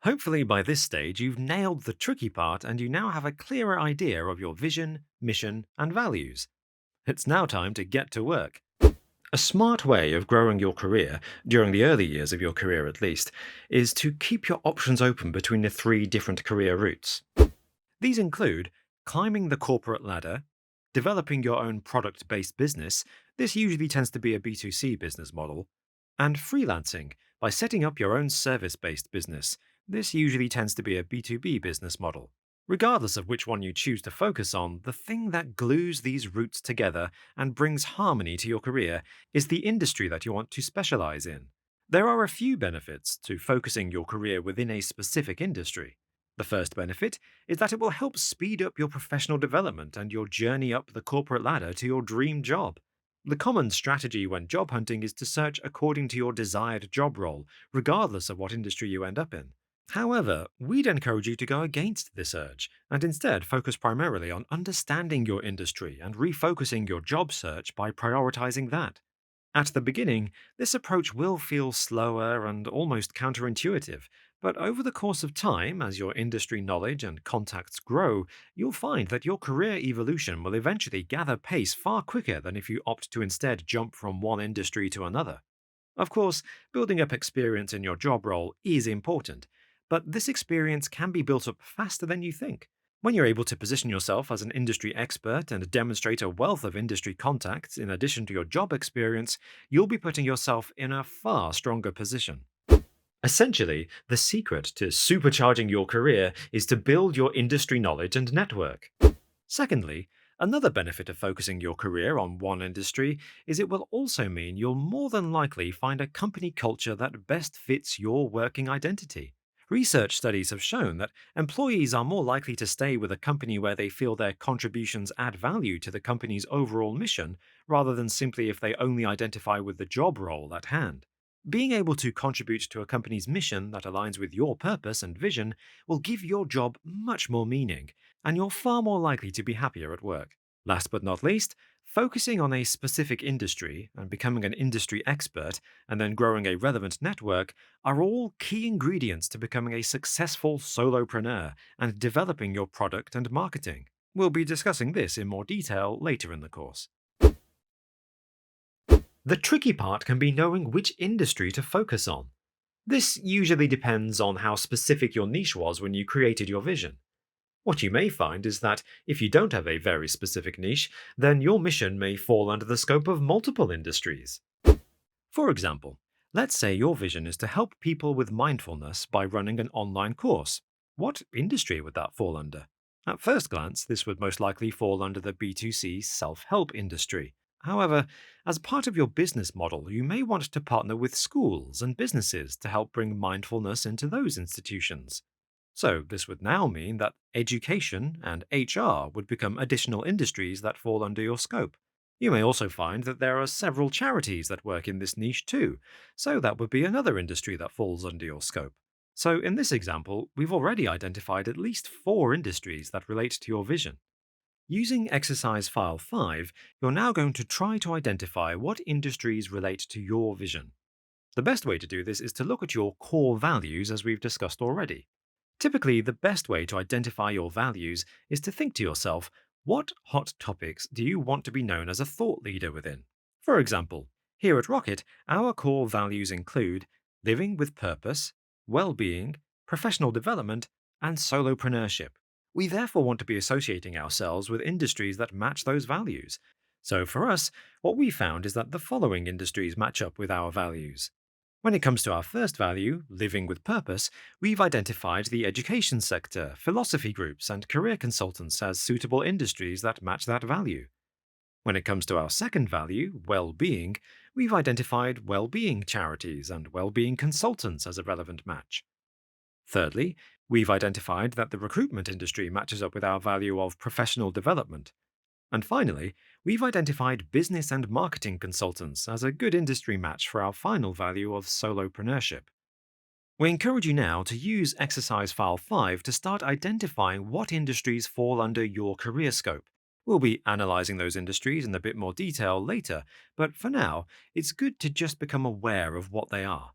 Hopefully, by this stage, you've nailed the tricky part and you now have a clearer idea of your vision, mission, and values. It's now time to get to work. A smart way of growing your career, during the early years of your career at least, is to keep your options open between the three different career routes. These include climbing the corporate ladder, developing your own product based business, this usually tends to be a B2C business model, and freelancing by setting up your own service based business. This usually tends to be a B2B business model. Regardless of which one you choose to focus on, the thing that glues these routes together and brings harmony to your career is the industry that you want to specialize in. There are a few benefits to focusing your career within a specific industry. The first benefit is that it will help speed up your professional development and your journey up the corporate ladder to your dream job. The common strategy when job hunting is to search according to your desired job role, regardless of what industry you end up in. However, we'd encourage you to go against this urge and instead focus primarily on understanding your industry and refocusing your job search by prioritizing that. At the beginning, this approach will feel slower and almost counterintuitive, but over the course of time, as your industry knowledge and contacts grow, you'll find that your career evolution will eventually gather pace far quicker than if you opt to instead jump from one industry to another. Of course, building up experience in your job role is important, but this experience can be built up faster than you think. When you're able to position yourself as an industry expert and demonstrate a wealth of industry contacts in addition to your job experience, you'll be putting yourself in a far stronger position. Essentially, the secret to supercharging your career is to build your industry knowledge and network. Secondly, another benefit of focusing your career on one industry is it will also mean you'll more than likely find a company culture that best fits your working identity. Research studies have shown that employees are more likely to stay with a company where they feel their contributions add value to the company's overall mission, rather than simply if they only identify with the job role at hand. Being able to contribute to a company's mission that aligns with your purpose and vision will give your job much more meaning, and you're far more likely to be happier at work. Last but not least, focusing on a specific industry and becoming an industry expert and then growing a relevant network are all key ingredients to becoming a successful solopreneur and developing your product and marketing. We'll be discussing this in more detail later in the course. The tricky part can be knowing which industry to focus on. This usually depends on how specific your niche was when you created your vision. What you may find is that if you don't have a very specific niche, then your mission may fall under the scope of multiple industries. For example, let's say your vision is to help people with mindfulness by running an online course. What industry would that fall under? At first glance, this would most likely fall under the B2C self help industry. However, as part of your business model, you may want to partner with schools and businesses to help bring mindfulness into those institutions. So, this would now mean that education and HR would become additional industries that fall under your scope. You may also find that there are several charities that work in this niche too, so that would be another industry that falls under your scope. So, in this example, we've already identified at least 4 industries that relate to your vision. Using exercise file 5, you're now going to try to identify what industries relate to your vision. The best way to do this is to look at your core values as we've discussed already. Typically, the best way to identify your values is to think to yourself, what hot topics do you want to be known as a thought leader within? For example, here at Rocket, our core values include living with purpose, well-being, professional development, and solopreneurship. We therefore want to be associating ourselves with industries that match those values. So for us, what we found is that the following industries match up with our values. When it comes to our first value, living with purpose, we've identified the education sector, philosophy groups, and career consultants as suitable industries that match that value. When it comes to our second value, well-being, we've identified well-being charities and well-being consultants as a relevant match. Thirdly, we've identified that the recruitment industry matches up with our value of professional development. And finally, we've identified business and marketing consultants as a good industry match for our final value of solopreneurship. We encourage you now to use exercise file 5 to start identifying what industries fall under your career scope. We'll be analyzing those industries in a bit more detail later, but for now, it's good to just become aware of what they are.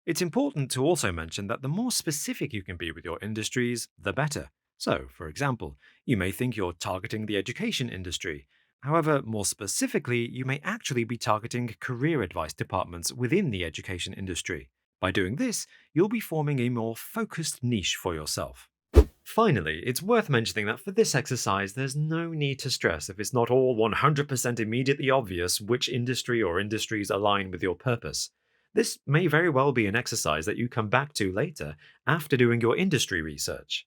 It's important to also mention that the more specific you can be with your industries, the better. So, for example, you may think you're targeting the education industry. However, more specifically, you may actually be targeting career advice departments within the education industry. By doing this, you'll be forming a more focused niche for yourself. Finally, it's worth mentioning that for this exercise, there's no need to stress if it's not all 100% immediately obvious which industry or industries align with your purpose. This may very well be an exercise that you come back to later after doing your industry research.